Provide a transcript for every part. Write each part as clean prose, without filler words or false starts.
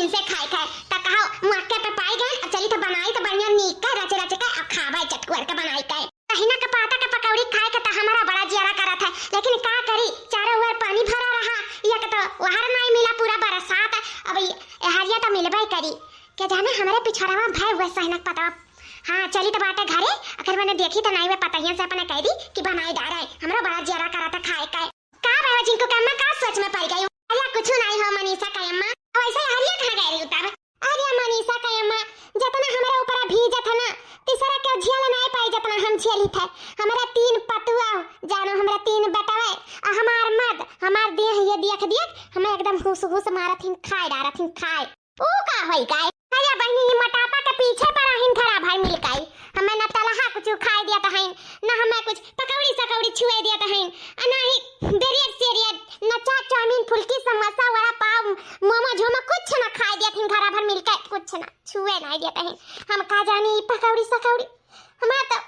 दिन से खाए खाए त कहो मक्के पे पाई गए अब चली तो बनाई तो बढ़िया नीक का रचे रचे का अब खावे चटकुर का बनाई का कहिना का पाता का पकौड़ी खाए का त हमारा बड़ा जियारा करत है लेकिन का करी चारों ओर पानी भरा रहा या के तो वहार नहीं मिला पूरा बरसात अब हरिया तो मिलबे करी के जाने हमारे पिछड़वा भय हुए सहनक पता। हाँ चली तो बाटे घरे अगर मैंने देखी तो नहीं वे पता से अपने कह दी कि बनाई डाल रहे हमरा बड़ा जियारा करा था खाए का बाबा जिनको कम्मा का सोच में पड़ गई अरे कुछ नहीं हो मनीषा का अम्मा वैसे हरिया कहां गई उतार अरे मनीषा का अम्मा जितना हमारे ऊपर भीजा था ना तीसरा के झेल नहीं पाई जितना हम झेली थे हमारा 3 पतुआ जानो हमारा 3 बेटवा हमार मर्द हमार देह ये देख हमें एकदम हुस हुस मारथिन खाए डारथिन खाए ओ का होई गाय अरे बहनी ये मोटापा के पीछे पर हिन खरा भाई मिल गई हमें न तलहा कुछ खाए दिया था न हमें कुछ पकौड़ी सकौड़ी छुए दिया था ना ही बेरियर सेरियर न चाट चाउमीन फुल्की समोसा वड़ा पाव मोमो झोमो कुछ न खाए दिया थिन घरा भर मिलकर कुछ न छुए नहीं दिया था हम का जानी पकौड़ी सकौड़ी हमारा तो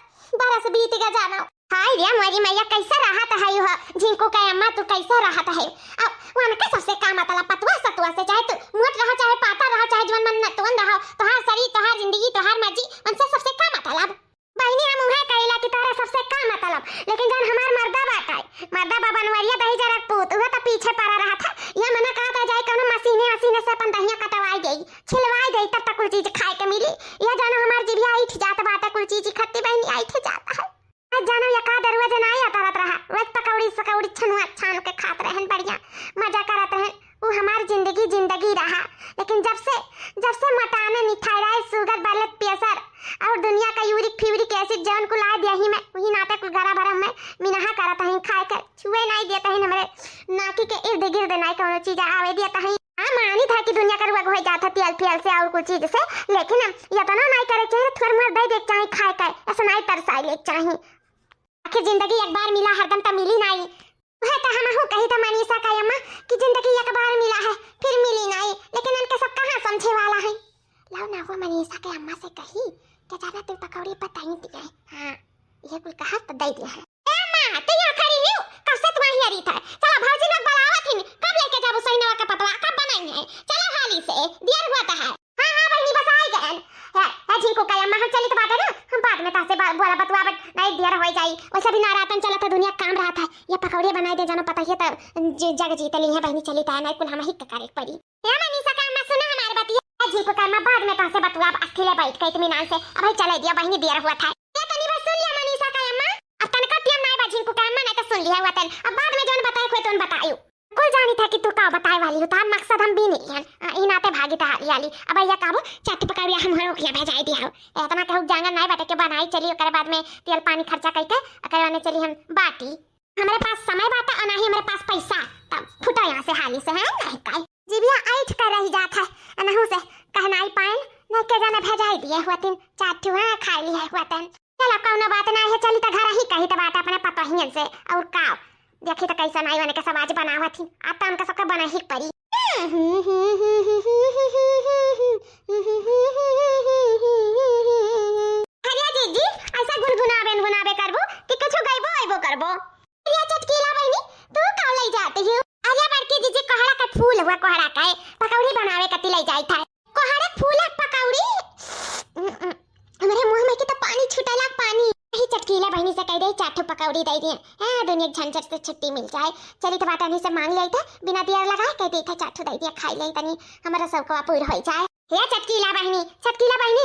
बरस बीत गया जाना हाय रे मोरी मैया कैसा रहत है हो जिनको कहे अम्मा तू कैसा रहत है अब वहां के सबसे काम आता पतवा सतवा से चाहे तू मोट रहो चाहे पाता रहो चाहे जीवन मन नतवन रहो तोहार शरीर तोहार जिंदगी तोहार मर्जी उनसे सबसे काम आता लब बहनी हम उहे कहिला कि तोरा सबसे काम आता लब लेकिन जन हमार मर्दा बाटाई मर्दा बाबा नवरिया दही जरा पूत वह तो पीछे पड़ा रहा था यह मना कहता जाए कोनो मशीने मशीने से अपन दहिया कटवाई गई छिलवाई गई तब तक कुछ चीज खाए के मिली यह जानो हमार जीभिया आई जात बाटा कुछ चीज खत्ती बहनी आई जाता है जानो या का दरवाजे नहीं आता रहा रोज पकौड़ी सकौड़ी छनुआ छान के खात रहन बढ़िया मजा करत रहन वो हमार जिंदगी रहा लेकिन जब से मटाने मिठाई शुगर ब्लड प्रेशर और दुनिया का यूरिक फ्यूरिक एसिड जौन को ला दिया ही मैं वही नाते को घरा भरा में मिनहा करत है खाए कर छुए नहीं देता है हमारे नाकी के इर्द गिर्द नहीं कोनो चीज आवे देता है हां मानी था कि दुनिया का रोग हो जाता तेल फेल से और कुछ चीज से लेकिन ये तो नहीं करे चाहिए थोड़ा मोर दे दे चाहे खाए कर ऐसा नहीं तरसाई ले चाहिए आखिर जिंदगी एक बार मिला हरदम तो मिली नहीं वह तो हम हो कही था मनीषा का अम्मा कि जिंदगी एक बार मिला है फिर मिली नहीं लेकिन उनके सब कहां समझे वाला है लाओ ना वो मनीषा के अम्मा से कही कि ज्यादा तू पकौड़ी बताई दिया है हां ये कुल कहा तो दे दिया है ए अम्मा तू यहां खड़ी नहीं कब से तुम्हारी हरी था चलो भौजी लोग बुलावत थी कब लेके जाबो सैनवा का पतवा कब बनाई है चलो हाली से देर हुआ था है हां हां बहनी बस आई गए है जिनको कहे अम्मा हम चली तो बात है ना हम बाद में तासे बोला बतवा बट नहीं देर हो जाई वैसे भी नारातन चला था दुनिया काम रहा था ये पकौड़े बनाए दे जानो पता है तो जग जीत ली है बहनी चली था नहीं कुल हम ही करे पड़ी या मनीषा का अम्मा सुनो हमारी बात ये जिनको कहे बाद में तासे बतवा अकेले बैठ के इत्मीनान से अब चले दिया बहनी देर हुआ था ये तनी बस सुन लिया मनीषा का अम्मा अब तनका टियम नहीं बाजिन को कहे अम्मा नहीं तो सुन लिया हुआ तन अब बाद में जोन बताए कोई तो बताइयो कोई जानी था कि तू का बताए वाली हो तार मकसद हम भी नहीं है ई नाते भागी था हाली अब या काबो चाट पकौड़ी हम हरो के भेजाई दिया हो इतना कहू जांगा नहीं बाटे के बनाई चली ओकर बाद में तेल पानी खर्चा करके करवाने चली हम बाटी हमारे पास समय बाटा और नहीं हमारे पास पैसा तब फुटा यहां से हाली से है नहीं काय जीबिया आइठ कर रही जात है अनहु से कहनाई पाएन न के जाने भेजाई दिए हुआ तीन चाट हुआ खा ली है हुआ तन चलो कौनो बात नहीं है चली तो घर ही कही तो बात अपने पता ही से और का देखी तो कैसा नहीं बने के सब आज बनावा थी आता उनका सबका बना ही पड़ी हरिया जीजी ऐसा गुनगुनाबे करबो कि कुछ गाइबो आइबो करबो हरिया चटकीला बहनी तू का ले जाती हो हरिया बड़की जीजी कोहड़ा का फूल हुआ कोहड़ा का पकौड़ी बनावे कति ले जाई था कोहड़ा फूल पकौड़ी हमारे मुंह में की तो पानी छूटला पानी ही चटकीला बहनी से कह दे चाट पकौड़ी दे दिए हां दुनिया झंझट से छुट्टी मिल जाए चली तो बाटानी से मांग ली था बिना देर लगाए कह दी था चाट दे दिया खाई ले तनी हमारा सबको पूर हो जाए हे चटकीला बहनी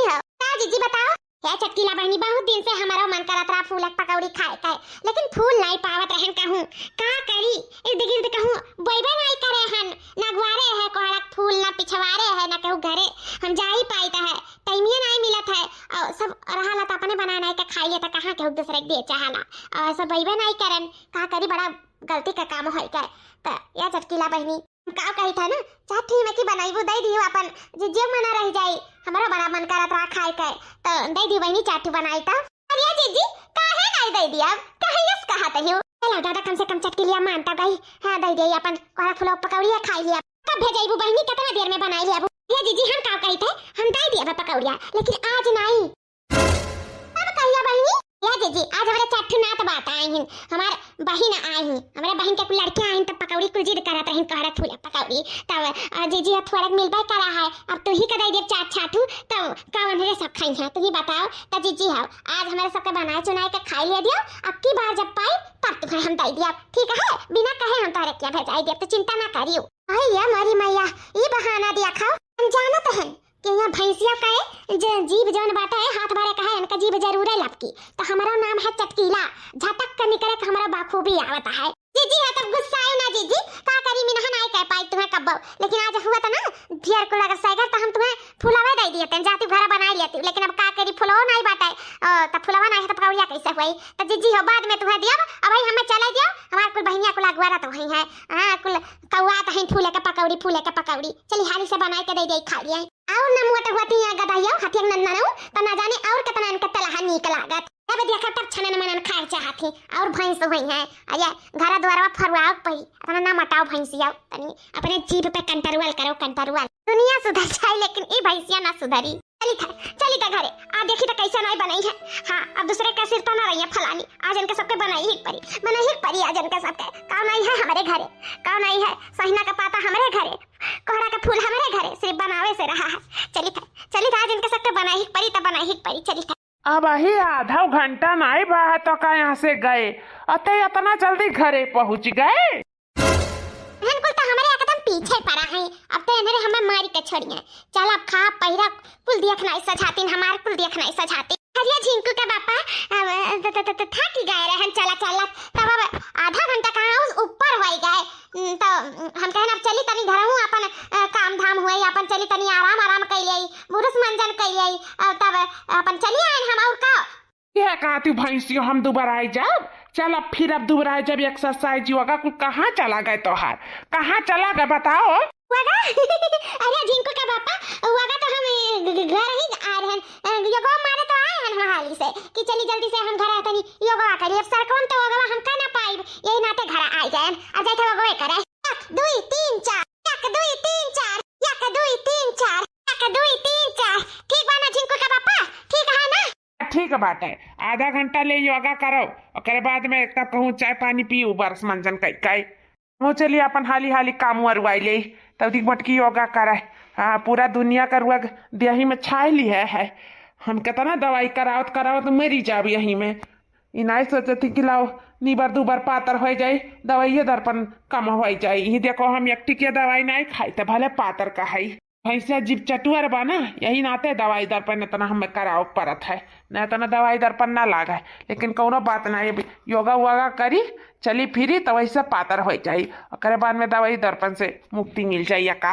हो का जीजी बताओ हे चटकीला बहनी बहुत दिन से हमारा मन करत रहा फूल पकौड़ी खाए का लेकिन फूल नहीं पावत रहन कहूं का करी इर्द गिर्द कहूं बोइबे नहीं करे हन ना गुआरे है कोहड़ा फूल ना पिछवारे है ना कहूं घरे हम जा ही पाईता है टाइमिया नहीं मिलत है और सब रहला त अपने बनाना है के खाई ले त कहां के दूसरे के दे चाहला और सब बोइबे नहीं करन का करी बड़ा गलती का काम होई का त या चटकीला बहनी का कही था ना चाठी में की बनाईबो दे दियो अपन जे मना रह जाई हमारा बड़ा मन करत रहा खाए के तो दे दी बहनी चाठी बनाई था अरे जीजी काहे नहीं दे दिया कहलस कहत हो चलो दादा कम से कम चटकी लिया मानता गई हां दे दे अपन कोरा फुलो पकौड़िया खाई लिया कब भेजाईबो बहनी कितना देर में बनाई लिया ये जीजी हम का कही थे हम दे दिया पकौड़िया लेकिन आज नहीं अब कहिया बहनी ये जी आज हमारे चट्टू नात बात आई हैं हमार बहिन आई हैं हमारे बहिन के कुल लड़कियां आई तब पकौड़ी कुल जिद करत रहिन कहरत फूले पकौड़ी तब जी जी थोड़ा मिलबे करा है अब तू ही कदाई दे चाट छाटू तब कौन है सब खाई है तू ही बताओ त जी जी हां आज हमारे सबके बनाए चुनाए के खाई ले दियो अब की बार जब पाई तब तुम्हें हम दे दिया ठीक है बिना कहे हम तारे क्या भेजाई दे तो चिंता ना करियो भैया मारी मैया ये बहाना दिया खाओ हम जानत हैं कि यहाँ भैंसिया का है जीभ जौन बाटा है हाथ बारे का है इनका जीभ जरूर है लपकी तो हमारा नाम है चटकीला झटक कर निकले तो हमारा बाखूबी आवता है जी जी है तब गुस्सा आयो ना जी जी का करी मिनहा नहीं कह पाई तुम्हें कब लेकिन आज हुआ था ना फिर को लगा साइगर तो हम तुम्हें फुलावा दे दिए थे जाती घर बना लेती लेकिन अब का करी फुलावा नहीं बाटा है तब फुलावा नहीं तो पकौड़िया कैसे हुई तो जी जी हो बाद में तुम्हें दिया अब भाई हमें चले दियो हमारे कुल बहनिया को लगवारा तो वही है हां कुल कौआ तो है फूले का पकौड़ी चली हाली से बनाई के दे खा लिया और न मोट होती है गदाइयो हथियन नन्ना तो ना जाने और कितना इनका तलहा नीक लागत अब देखा तब छनन मनन खाए चाहती और भैंस हुई है अया घर द्वारा फरुआओ पई अपना ना मटाओ भैंसिया तनी अपने जीभ पे कंटरवल दुनिया सुधर जाए लेकिन ई भैंसिया ना सुधरी चली था घरे आ देखी तो कैसा नहीं बनाई है हां अब दूसरे का सिर तो ना रही है फलानी आज इनके सबके बनाई ही परी आज इनके सबके कौन आई है हमारे घरे कौन आई है सहीना का पाता हमारे घरे कोहड़ा का फूल हमारे घरे सिर्फ बनावे से रहा है चली था आज इनके सबके बनाई ही परी चली था अब ही आधा घंटा नहीं बा तो का यहाँ से गए अते इतना जल्दी घरे पहुँच गए कुल तो हमारे एकदम पीछे पड़ा है अब तो इन्हें हमें मारी के छोड़िए चल अब खा पहिरा कुल देखना ऐसा सजाती हमारे कुल देखना ऐसा सजाती हरिया झिंकू के पापा थक गए रहन चला तब अब आधा घंटा कहाँ उस ऊपर हो गए तो हम कहन अब चली तनी घर हूँ अपन काम धाम हुए अपन चली तनी आराम कर लिया बुरुस मंजन कर लिया तब अपन चली आए हम और का यह कहती भैंसियो हम दोबारा आई जब चल अब फिर अब दोबारा जब एक्सरसाइज होगा कुल कहाँ चला गए तोहार कहाँ चला गए बताओ अरे झिंकू का पापा वगा तो हम घर ही आ रहे हैं योगा मारे तो आए हैं हाली से कि चली जल्दी से हम घर आते नहीं योगा करिए अब सरकम तो योगा हम का ना पाई यही नाते घर आ जाए अब जाते योगा करे 1 2 3 4 1 2 3 4 1 2 3 4 1 2 3 4 ठीक बा ना झिंकू का पापा ठीक है ना ठीक बात है आधा घंटा ले योगा करो और बाद में तब कहूँ चाय पानी पी बरस मंजन कई वो चलिए अपन हाली काम वरुआई ले तब तक मटकी योगा करे हाँ पूरा दुनिया का रुआ देही में छाई ली है हम कितना दवाई करावत मरी जाब यहीं में इनाई सोचे थी कि लाओ नीबर दूबर पातर हो जाए दवाई दर्पण कम हो जाए यही देखो हम एक टिकिया दवाई नहीं खाई तो भले पातर का है भैंसिया जीप चटुअर बा ना यही नाते दवाई दर्पण इतना हमें कराव परत है न इतना दवाई दर्पण ना लागा लेकिन कोनो बात ना योगा वोगा करी चली फिरी तो वैसे पातर हो जाये और बाद में दवाई दर्पण से मुक्ति मिल जाये का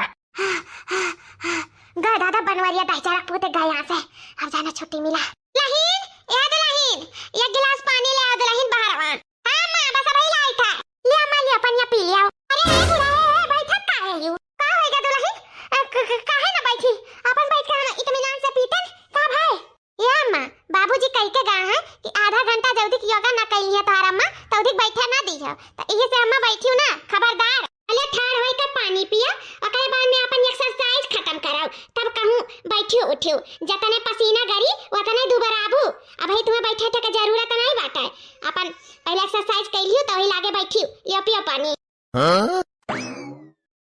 गा दादा बनवारिया बेचारा पोते गए यहाँ से अब जाना छुट्टी मिला लहीन एक गिलास पानी ले आ दुल्हन बाहर आवा हां मां बस अभी लाई था ले अम्मा ले अपन या पी लिया अरे हे बुढ़ा बैठा का है यू का होएगा दुल्हन काहे ना बैठी अपन बैठ के हम इत्मीनान से पीतन का भाई ये अम्मा बाबूजी कह के गए हैं कि आधा घंटा जल्दी योगा ना कर लिया तार अम्मा तो अधिक बैठा ना दी है तो ये से अम्मा बैठी हूं ना खबरदार पहले ठाड़ होई का पानी पिया और के बाद में अपन एक्सरसाइज खत्म कराओ तब कहूं बैठियो उठियो जतने पसीना गरी उतने दुबारा आबू अब भाई तुम्हें बैठे के जरूरत नहीं बाटा अपन पहले एक्सरसाइज कर लियो तो ही लागे बैठियो लियो पियो पानी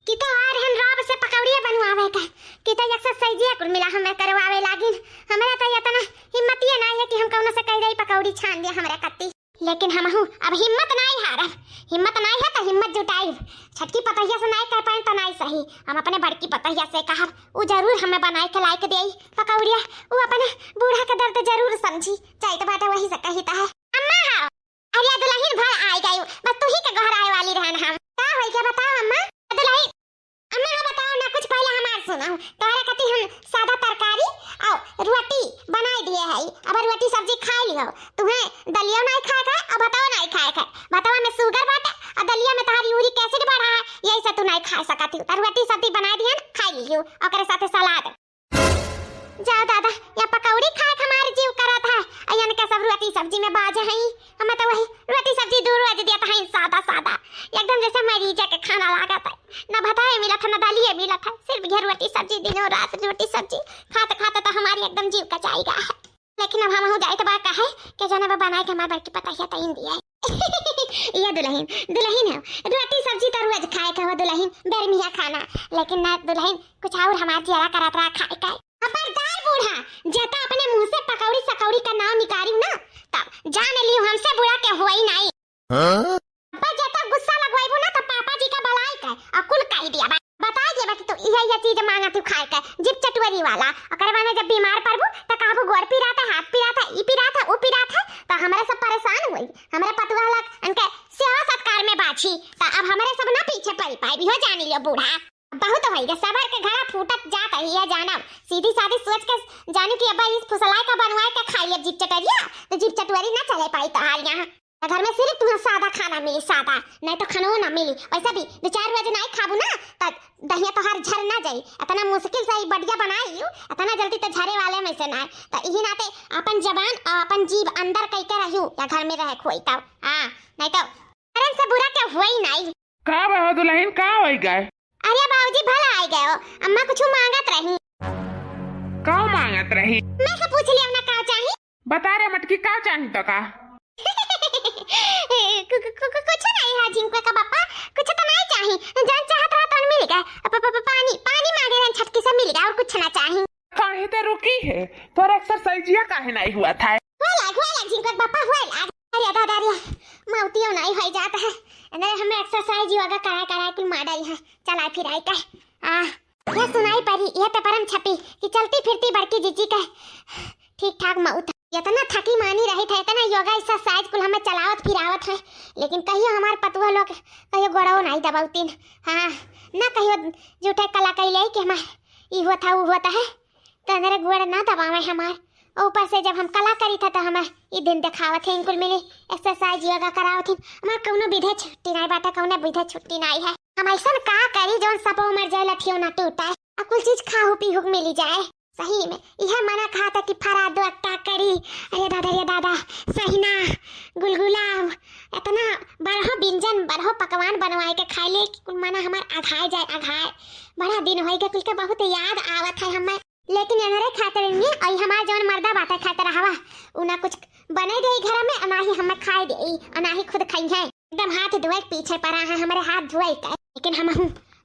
कि तो आ रहन राब से पकौड़िया बनवावे का कि तो एक्सरसाइज या कुल मिला हमें करवावे लागिन हमरा तो इतना हिम्मत ही नहीं है कि हम कौन से कह दई पकौड़ी छान दे हमरा कत्ती लेकिन हम हूं अब हिम्मत नहीं हारब हिम्मत नहीं है तो हिम्मत जुटाई छटकी पतैया से नहीं कह पाए तो नहीं सही हम अपने बड़की पतैया से कहब वो जरूर हमें बनाए के लायक देई पकौड़िया वो अपने बूढ़ा के दर्द जरूर समझी चाहे तो बात वही से कहता है अम्मा हां अरे दुल्हन भर आई गई बस तू ही के घर आए वाली रहन हम का होई के बताओ अम्मा दुल्हन अम्मा बताओ ना कुछ पहले हमार सुनाओ तोहरा कती हम सादा तरकारी और रोटी बनाई दिए है अब रोटी सब्जी खा लियो तुम्हें दलिया नहीं खाए का अब बताओ नहीं खाए बताओ में शुगर बाटे और दलिया में तुम्हारी यूरिक एसिड बढ़ा है यही से तू नहीं खा सकती तो रोटी सब्जी बना दिए खा लियो और करे साथे सलाद जाओ दादा या पकौड़ी खाए हमारे जीव करत है अयन के सब रोटी सब्जी में बाजे हैं हम तो वही रोटी सब्जी दूर रोज देता है सादा एकदम जैसे मरीज के खाना लागत है ना बताए मिला था ना दालिए मिला था सिर्फ ये रोटी सब्जी दिनों रात रोटी सब्जी खाते खाते तो हमारी एकदम जीव कचाई गया है लेकिन अब हम हो जाए तो बात का है कि जाने बा बनाए के हमार बड़की पता है तईन दिया है ये दुल्हन दुल्हन है रोटी सब्जी तो रोज खाए का हो दुल्हन बेरमिया खाना लेकिन ना दुल्हन कुछ और हमार जिया करत रहा खाए का खबरदार बूढ़ा जता अपने मुंह से पकौड़ी सकौड़ी का नाम निकालियो ना तब जान लियो हमसे बुरा के होई नहीं पर जता गुस्सा लगवाइबो ना तो पापा जी का भलाई का अकुल कह दिया बता दे बाकी तो यही चीज मांगा तू खाए का जिप चटवरी वाला अकर माने जब बीमार पड़बू तो कहबू गोड़ पीरा था हाथ पीरा था ई पीरा था ओ पीरा था तो हमारे सब परेशान हुई हमारे पतवा लग उनके सेवा सत्कार में बाछी तो अब हमारे सब ना पीछे पड़ी पाई भी हो जानी लियो बूढ़ा बहुत होई गे सबर के घड़ा फूटत जात है ये जानब सीधी सादी सोच के जानी कि अब इस फुसलाए का बनवाए के खाई अब जिप चटरिया तो जिप चटवरी ना चले पाई तो हाल यहाँ घर में सिर्फ तुम्हें सादा खाना मिली सादा नहीं तो खाना ना मिली वैसा भी 2-4 रोज नहीं खाबू ना तो दहिया तो हर झर ना जाई इतना मुश्किल से बढ़िया बनाई इतना जल्दी तो झरे वाले में से ना तो यही नाते अपन जबान और अपन जीभ अंदर कई के रहू या घर में रह खोई तब हां नहीं तो अरे से बुरा क्या हुआ ही नहीं का बा दुल्हन का होई गए अरे बाबूजी भला आई गए हो अम्मा कुछ मांगत रही का मांगत रही मैं से पूछ लिया ना का चाहिए बता रे मटकी का चाही तो का कुछ नहीं है जिनको का पापा कुछ तो नहीं चाहिए जान चाहत रहा तो मिलेगा पानी पानी मांगे रन छटकी से मिलेगा और कुछ ना चाहिए काहे ते रुकी है तोर एक्सरसाइजिया काहे नहीं हुआ था हुआ जिनको पापा हुआ अरे दादा रे माउतियो नहीं हो जाता है अंदर हमें एक्सरसाइज योगा करा कुल माडा है चला फिर आई का ये सुनाई पड़ी ये तो परम छपी कि चलती फिरती बड़की जीजी का ठीक ठाक माउत इतना थकी मानी रही था इतना योगा एक्सरसाइज कुल हमें चलावत फिरावत है लेकिन कहियो हमार पतुआ लोग कहियो गोड़ाओ नहीं दबाउतीन हाँ ना कहियो झूठे कला कैले कि हमार ई होता वो होता है तो मेरे गोड़ ना दबावे हमार ऊपर से जब हम कला करी था तो हमें ई दिन दिखावत है इनकुल मिली एक्सरसाइज योगा करावत है हमार कौनो विधे छुट्टी नहीं बाटा कौनो विधे छुट्टी नहीं है हम ऐसा का करी जोन सपो मर जाए लठियो ना टूटा कुल चीज खाहू पीहू मिली जाए सही में यह मना कहा था कि फरा दो अट्टा करी अरे दादा सही ना गुलगुला इतना बड़ो व्यंजन बड़ो पकवान बनवाए के खाए ले कि कुल मना हमार अघाए जाए अघाए बड़ा दिन होई के कुल के बहुत याद आवत है हमें लेकिन हमारे खातिर में और हमार जौन मर्दा बात खातिर हवा उना कुछ बने दे घर में ना ही हमें खाए दे ना ही खुद खाई है एकदम हाथ धोए पीछे पड़ा है हमारे हाथ धोए लेकिन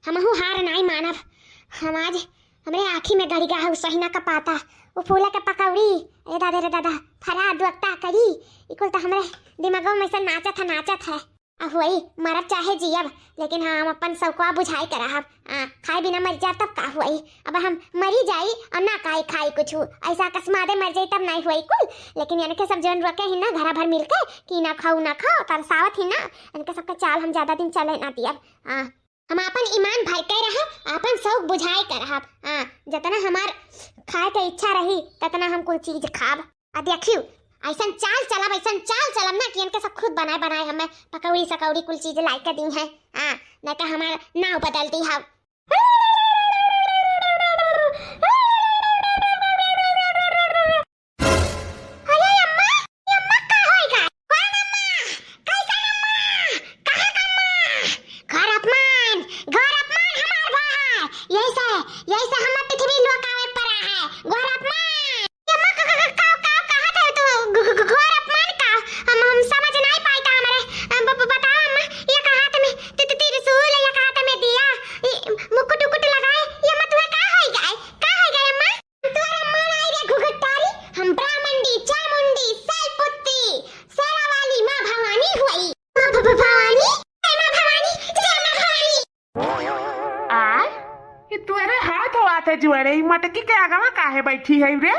हमहू हार नहीं मानब हम आज हमरे आँखी में गड़ी गा सही ना का पाता वो फूला के पकौड़ी अरे दादा फरा दुअक्ता करी इकुल तो हमरे दिमागों में से नाचत है अब वही मरब चाहे जियब लेकिन हम अपन सबको बुझाई करब खाए बिना मर जा तब का हुई अब हम मरी जाई और ना खाई कुछ ऐसा अकस्मात मर जाई तब नहीं हुई कुल लेकिन यानी के सब जन रोके ही ना घर भर मिलके कि ना खाओ तरसावत ही ना इनके सबका चाल हम ज्यादा दिन चले ना दियब हम अपन ईमान भर के रह अपन शौक बुझाई कर जितना हमार खाए के इच्छा रही ततना हम कोई चीज खाब आ देखियो ऐसा चाल चलब ना कि इनके सब खुद बनाए हमें पकौड़ी सकौड़ी कुल चीज लाई के दी है नहीं तो हमारा नाव बदलती है जुआरे मटकी के आगवा काहे बैठी है रे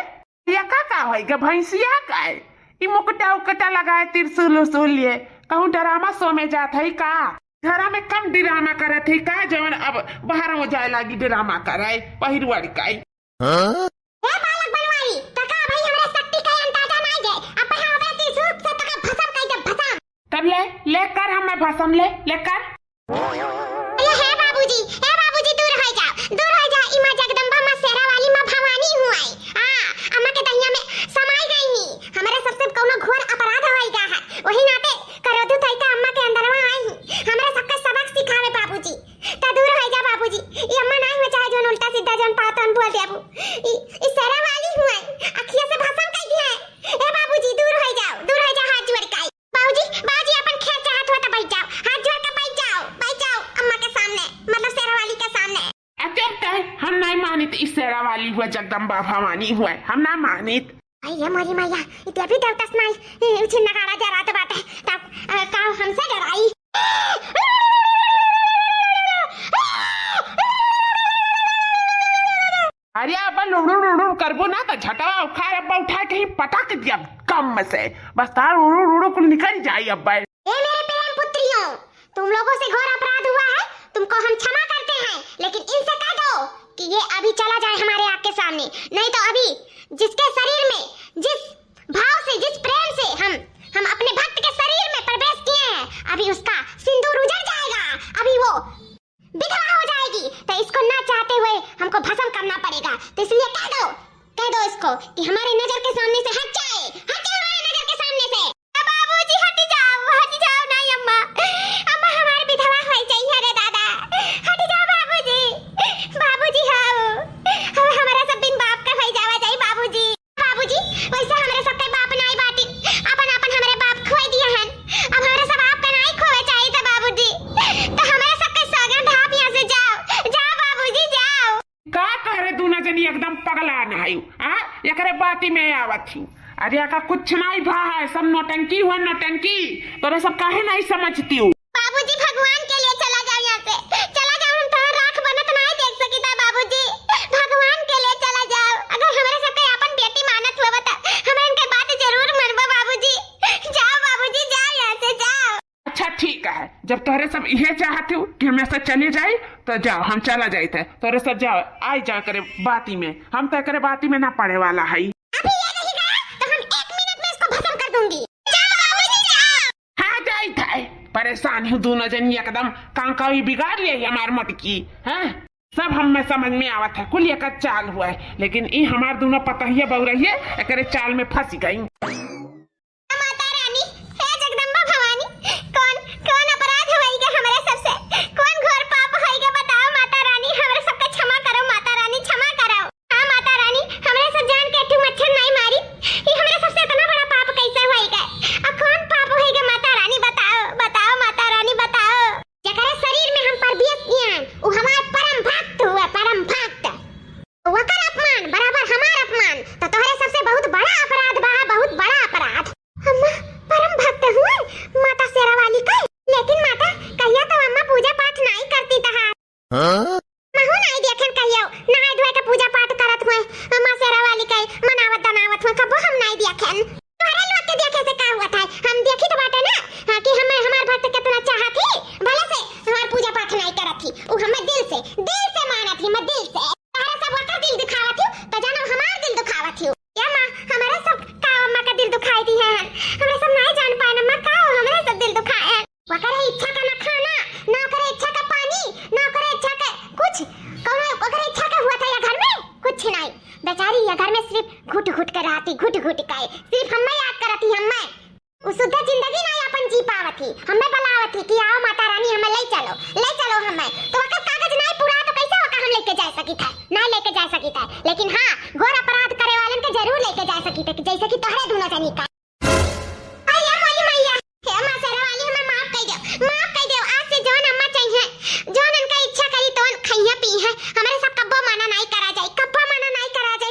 या का होई के भैंसिया का ई मुकुटा उकटा लगाए त्रिशूल उसूल लिए कहूं ड्रामा शो में जात है का घरा में कम ड्रामा करत है का जवन अब बाहर हो जाए लागी ड्रामा कराए पहिरवाड़ी काई ए बालक बनवाई तका भाई हमरा शक्ति का अंदाजा नहीं है अब हमरा त्रिशूल से तका भसम काई दे भसम तब लेकर हमें भसम लेकर ये है बाबूजी दूर हो जा इमा जगदम्बा मां शेरा वाली मां भवानी हूं आई अम्मा के दहिया में समाई गई ही हमारे सबसे कोनो घोर अपराध होई गा है वही नाते करोदु तई का अम्मा के अंदर में आई हमरा सबका सबक सिखावे बाबूजी त दूर हो जा बाबूजी ई अम्मा नहीं हो चाहे जोन उल्टा सीधा जोन पातन बोल देबू ई शेरा वाली हूं आई अखिया से भसम कई दिया है हुआ जगदम्बा भवानी हुआ हम ना मानित अय्या मोरी मैया इते भी डरतस नाही उछिन नगाड़ा जरात बाटे तब का हमसे डराई अरे अब्बा लुड़ू लुड़ू करबो ना तो झटवा उखाड़ अब्बा उठा के ही पटक दिया कम में से बस तार उड़ू उड़ू कुल निकल जाई अब्बा। ए मेरे प्रेम पुत्रियों, तुम लोगों से घोर अपराध हुआ है, तुमको हम क्षमा करते हैं, लेकिन इनसे कह दो कि ये अभी चला जाए हमारे आँख के सामने, नहीं तो अभी जिसके शरीर में जिस भाव से जिस प्रेम से हम अपने भक्त के शरीर में प्रवेश किए हैं, अभी उसका सिंदूर उजड़ जाएगा, अभी वो विधवा हो जाएगी, तो इसको ना चाहते हुए हमको भस्म करना पड़ेगा। तो इसलिए कह दो इसको कि हमारे नजर के सामने से हट जाए हमारे नजर के सामने से। बाबूजी हट जाओ नहीं अम्मा हमारी विधवा हो चाहिए रे दादा, हट जाओ बाबूजी हाँ हमारा सब बिन बाप का हो जावा जाए बाबूजी वैसे हमारे सब के बाप नहीं बाटी अपन हमारे बाप खोई दिए हैं, अब हमारे सब आपका नहीं खोवे चाहिए था बाबूजी, तो हमारे सब के सौगंध आप यहाँ से जाओ बाबूजी जाओ। का कह रे तू ना जनी एकदम पगला नहीं हां एकरे बाती में आवत हूँ। अरे का कुछ नहीं भा है सब नौटंकी हुआ नौटंकी तोरे सब काहे नहीं समझती हूँ। बाबूजी भगवान के लिए चला जाओ यहाँ से चला जाओ, हम तो राख बनत नहीं देख सकी था बाबूजी, भगवान के लिए चला जाओ, अगर हमारे सबके अपन बेटी मानत हुआ तो हमें इनके बात जरूर मनबो बाबूजी, जाओ बाबूजी जाओ यहाँ से जाओ। अच्छा ठीक है, जब तोरे सब ये चाहते हो कि हम ऐसा चले जाए तो जाओ हम चला जाए थे तोरे सब जाओ आई जा करे बाती में, हम तो करे बाती में ना पड़े वाला है। अभी ये नहीं गया तो हम 1 मिनट में इसको भस्म कर दूंगी, जाओ बाबूजी जाओ। हाँ जाए थे परेशान हूँ दोनों जन एकदम कांकाई बिगाड़ लिया हमार मटकी है, सब हम में समझ में आवत है कुल एक चाल हुआ है, लेकिन ये हमार दोनों पतहिया बहु रही है एक चाल में फंस गई। माता रानी हे जगदम्बा भवानी, कौन अपराध होइगा हमारे सबसे, कौन घोर पाप होइगा बताओ माता रानी, हमारे सबका क्षमा करो माता रानी, क्षमा करो। हाँ माता रानी हमारे सब जान के तू मच्छर नहीं मारी, ये हमारे सबसे इतना बड़ा पाप कैसे होइगा, अब कौन पाप होइगा माता रानी बताओ माता रानी बताओ। जकरे शरीर में हम परबियत किए हैं वो हमारे परम भक्त हुआ, परम भक्त वकर अपमान बराबर हमार अपमान, तो तोहरे सबसे बहुत बड़ा अपराध बा, बहुत बड़ा अपराध। अम्मा परम भक्त हुआ माता शेरा वाली का, लेकिन माता कहिया तो अम्मा पूजा पाठ नहीं करती तहा महू नहीं देखन कहियो नहाय धोए के पूजा पाठ करत हुए अम्मा शेरा वाली का मनावत दनावत हुए कबो हम नहीं देखन, तोहरे लोग के देखे से का हुआ था, हम देखी तो बाटे ना कि हमें हमार भक्त कितना चाहत थी, भले से हमार पूजा पाठ नहीं करत थी, वो हमें दिल से मानत थी, मैं दिल से तोहरे सब वकर दिल दुखावत हूँ तो जानो हमार दिल दुखावत हूँ। या माँ हमारे सब का अम्मा का दिल दुखाई दी है, हमें सब नहीं जान पाए अम्मा का हमारे सब दिल दुखाए हैं, वकर इच्छा का ना खाना ना करे इच्छा का पानी ना करे इच्छा का कुछ, कौन वकर इच्छा का हुआ था या घर में कुछ नहीं, बेचारी या घर में सिर्फ घुट कर रहती, घुट का सिर्फ हमें याद करती, हमें उस शुद्ध जिंदगी नहीं अपन जी पावत थी, हमें बुलावत थी कि आओ माता रानी हमें ले चलो हमें, तो वकर कागज नहीं पूरा तो कैसे वकर हम लेके जा सकी था, नहीं लेके जा सकी था, लेकिन हाँ घोर अपराध करे वालन के जरूर लेके जा सकी थे, जैसे कि तोहरे दोनों जनी का। अय्या मोली मैया हे अम्मा शेरा वाली हमें माफ कर दो, आज से जौन अम्मा चाहिए जौन उनका इच्छा करी तो खइया पी है, हमारे सब कब्बो माना नहीं करा जाए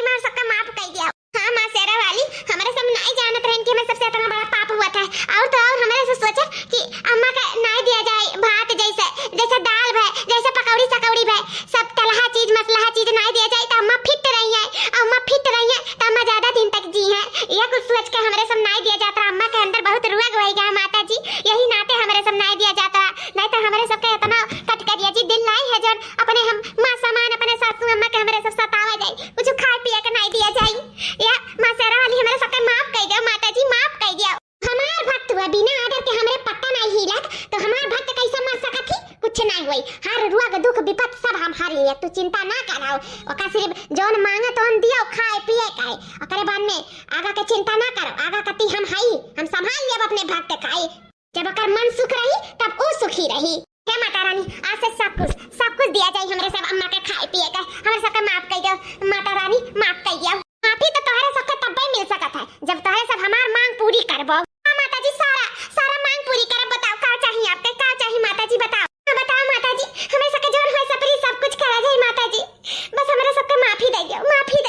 मार सबका माफ कर दिया। हाँ माँ शेरा वाली हमारे सब नहीं जानत रहन कि हमें सबसे इतना बड़ा पाप हुआ था, और तो और हमारे से सोचा कि अम्मा का नहीं दिया जाए भात जैसे दाल भय जैसे पकौड़ी सकौड़ी भय सब तलहा चीज मसलहा चीज नहीं दिया जाए तो अम्मा फिट रही है तो अम्मा ज्यादा दिन तक जी है, यह कुछ सोच के हमारे सब नहीं दिया जाता, अम्मा के अंदर बहुत रुआ गई गया माता जी, यही नाते हमारे सब नहीं दिया जाता, नहीं तो हमारे सबके इतना कटकरिया जी दिल नहीं है जो अपने हम माँ समान अपने सासू अम्मा के हमारे सब सतावा जाए कुछ खाए पिए के नहीं दिया जाए, या माँ शेरा वाली हमारे सबके माफ कर दिया माता जी, माफ कर दिया। हमार भक्त हुआ बिना आदर के हमरे पत्ता नहीं हिलत तो हमार भक्त कैसे मर सकत थी, कुछ नहीं हुई, हर रुआ दुख विपत सब हम हार लिए, तू चिंता ना कराओ, ओका सिर्फ जौन मांगे तौन दियो खाए पिए काए, ओकरे बाद में आगा के चिंता ना करो, आगा कती हम हई, हम संभाल लेब अपने भक्त काए, जब ओकर मन सुख रही तब वो सुखी रही। हे माता रानी आज से सब कुछ दिया जाए हमरे सब अम्मा के खाए पिए के, हमरे सबके माफ कर दो माता रानी, माफ कर दियो, माफी तो तोहरे सबके तब्बे मिल सकत है जब तोहरे सब हमार मांग पूरी करबो। हाँ माता जी सारा मांग पूरी करब, बताओ का चाहिए आपके, का चाहिए माता जी बताओ माता जी, हमें सबके जोर होए सपरी सब कुछ करा जाए माता जी, बस हमारे सबके माफी दे दियो, माफी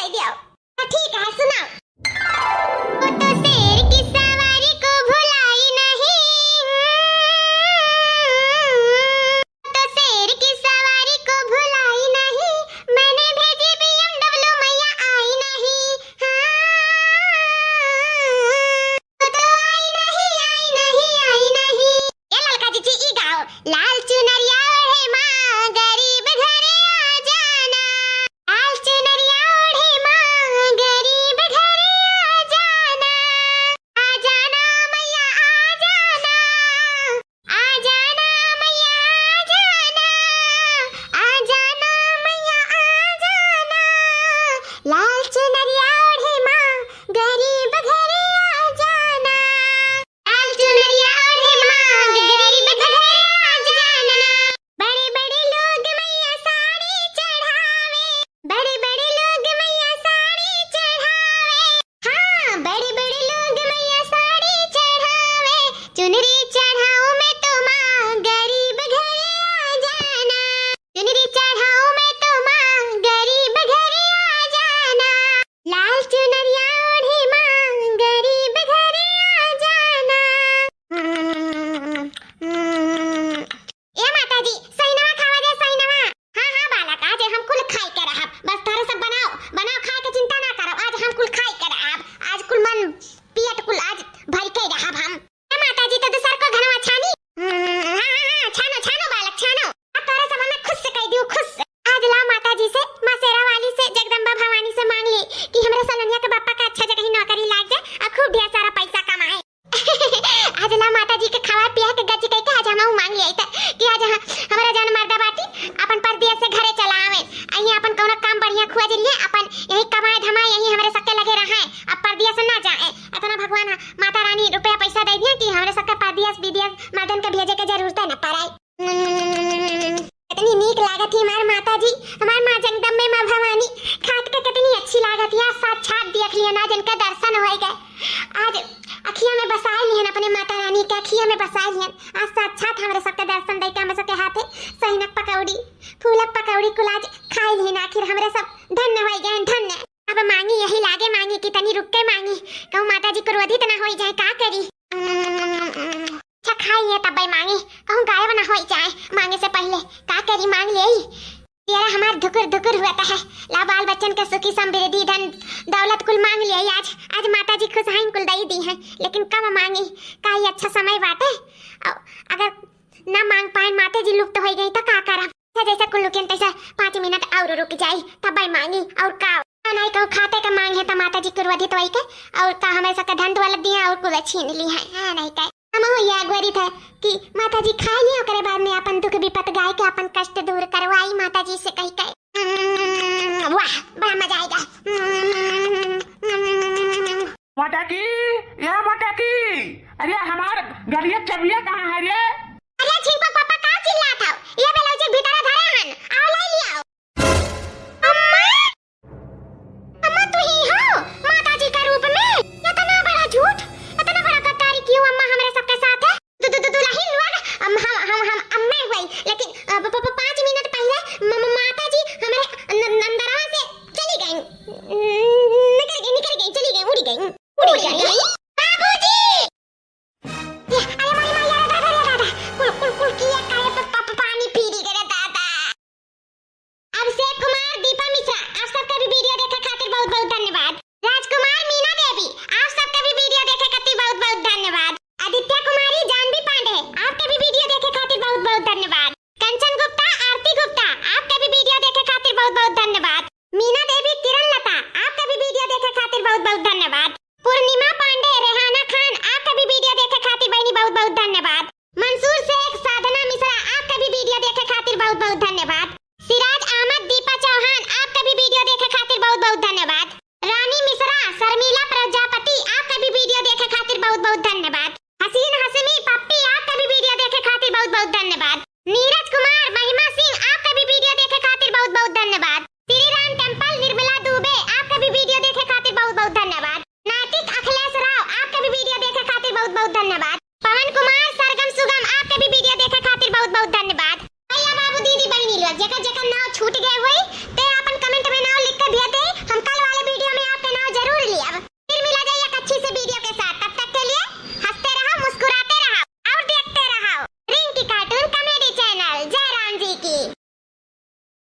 हमरे सलोनिया के पापा का अच्छा जगह नौकरी लाग जाए और खूब ढेर सारा पैसा कमाए। आज ला माता जी के खावा पिया के गज कह के आज हम मांग लिया था कि आज हमारा जन मर्दा बाटी अपन परदेश से घरे चला आवे अहीं अपन कोनो काम बढ़िया खोज लिए अपन यही कमाए धमाए यही हमरे सबके लगे रहे अब परदेश ना जाए इतना भगवान माता रानी रुपया पैसा दे दिया कि हमरे सबके परदेश विदेश मर्दन के भेजे के जरूरत न पड़े। कितनी नीक लागत है हमार माता जी हमार मां जगदम्बे मां भवानी खाट के कितनी अच्छी लागत है साक्षात देख लिया ना जिनका दर्शन हो गए आज अखिया में बसाए लिहन अपने माता रानी के अखिया में बसाए लिहन आज साक्षात हमरे सबके दर्शन दे के हम सबके हाथे सहीनक पकौड़ी फूलक पकौड़ी कुलाज खाए लिहन आखिर हमरे सब धन्य हो गए धन्य। अब मांगी यही लागे मांगी कि तनी रुक के मांगी कहूं माता जी क्रोधित ना हो जाए का करी अच्छा खाइए तब मांगी कहूं गायब ना हो जाए मांगे से पहले का करी मांग ले तेरा हमार धुकुर धुकुर हुआ है ला बाल बच्चन के सुखी समृद्धि धन दौलत कुल मांग लिया आज माता जी खुश हैं कुल दई दी है लेकिन कब मांगी का ही अच्छा समय बाटे अगर ना मांग पाए माता जी लुप्त हो गई तो का करा जैसा कुल लुकिन तैसा 5 मिनट और रुक जाई तब मांगी और का नहीं कहूं खाते का मांग है तो माता जी क्रोधित होई के और का हमें सबका धन दौलत दिया और कुल छीन ली है नहीं का हम ये अगवरी था कि माता जी खा लिया ओकरे बाद में अपन दुख विपत गाय के अपन कष्ट दूर करवाई माता जी से कही के वाह बड़ा मजा आएगा। मटकी या मटकी अरे हमार गड़िया चबिया कहाँ है रे? अरे छिपक पापा का चिल्ला था ये बेलौजे भीतर धरे हन आओ ले लियो। अम्मा अम्मा तू ही हो माता जी के रूप में इतना बड़ा झूठ इतना बड़ा गद्दारी क्यों अम्मा हमारे सबके साथ है दुलहिन लोग हम अम्मा हुई लेकिन 5 मिनट पहले माता जी हमारे नंदरवा से चली गई निकल गई चली गई उड़ गई बाबूजी अरे मारी मारी दादा कुल किया काहे पानी पी रही रे दादा। अभिषेक कुमार दीपा मिश्रा आप सबका भी वीडियो देखे खातिर बहुत बहुत धन्यवाद। राजकुमार मीना देवी आप सबका भी वीडियो देखे खातिर बहुत बहुत धन्यवाद। आदित्य कुमारी जानवी पांडे आपके भी वीडियो देखे खातिर बहुत बहुत धन्यवाद। कंचन गुप्ता आरती गुप्ता आपके भी वीडियो देखे खातिर बहुत बहुत धन्यवाद। मीना देवी किरण लता आपके भी वीडियो देखे खातिर बहुत बहुत धन्यवाद। पूर्णिमा पांडे रेहाना खान आपके भी वीडियो देखे खातिर बहनी बहुत बहुत धन्यवाद। मंसूर शेख साधना मिश्रा आपके भी वीडियो देखे खातिर बहुत बहुत धन्यवाद। सिराज अहमद दीपा चौहान आपके भी वीडियो देखे खातिर बहुत बहुत धन्यवाद।